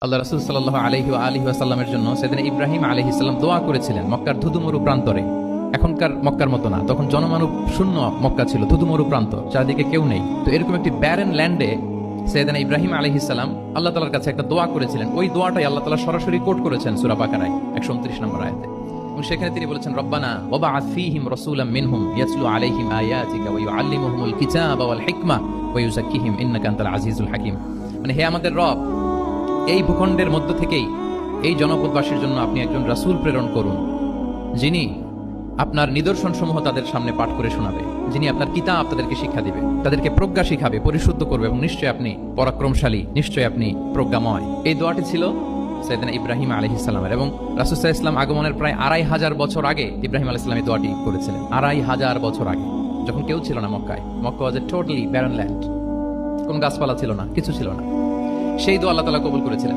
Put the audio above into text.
আল্লাহ রাসূল সাল্লাল্লাহু আলাইহি ওয়া আলিহি ওয়াসাল্লামের জন্য সেদিন ইব্রাহিম আলাইহিস সালাম দোয়া করেছিলেন মক্কার ধুধুমরু প্রান্তরে। এখনকার মক্কার মতো না, তখন জনমানব শূন্য মক্কা ছিল, ধুধুমরু প্রান্ত, চারদিকে কেউ নেই। তো এরকম একটি ব্যারেন ল্যান্ডে সেদিন ইব্রাহিম আলাইহিস সালাম আল্লাহ তাআলার কাছে একটা দোয়া করেছিলেন। ওই দোয়াটাই আল্লাহ তাআলা সরাসরি কোট করেছেন সূরা বাকারায় 129 নম্বর আয়াতে। এবং সেখানে তিনি বলেছেন, রব্বানা ওয়াবআথ ফীহিম রাসূলাম মিনহুম ইয়াতলু আলাইহিম আয়াতিকা ওয়া ইউআল্লিমুহুমুল কিতাবা ওয়াল হিকমা ওয়া ইউযাক্কিহিম ইন্নাকা আনতাল আজিজুল হাকীম। মানে হে আমাদের রব, এই ভূখণ্ডের মধ্য থেকেই এই জনপদবাসীর জন্য আপনি একজন রাসূল প্রেরণ করুন, যিনি আপনার নিদর্শন সমূহ তাদের সামনে পাঠ করে শোনাবে, যিনি আপনার কিতাব তাদেরকে শিক্ষা দিবে, তাদেরকে প্রজ্ঞা শিখাবে, পরিশুদ্ধ করবে, এবং নিশ্চয়ই আপনি পরাক্রমশালী, নিশ্চয়ই আপনি প্রজ্ঞাময়। এই দোয়াটি ছিল সাইয়েদনা ইব্রাহিম আলাইহিস সালামের। এবং রাসূল সাল্লাল্লাহু আলাইহি ওয়াসাল্লাম আগমনের প্রায় 2500 বছর আগে ইব্রাহিম আলাইহিস সালাম এই দোয়াটি করেছিলেন। 2500 বছর আগে, যখন কেউ ছিল না মক্কায়। মক্কা ওয়াজ এ টোটালি ব্যারন ল্যান্ড, কোনো গাছপালা ছিল না, কিছু ছিল না। সেই দোয়া আল্লাহ তাআলা কবুল করেছিলেন।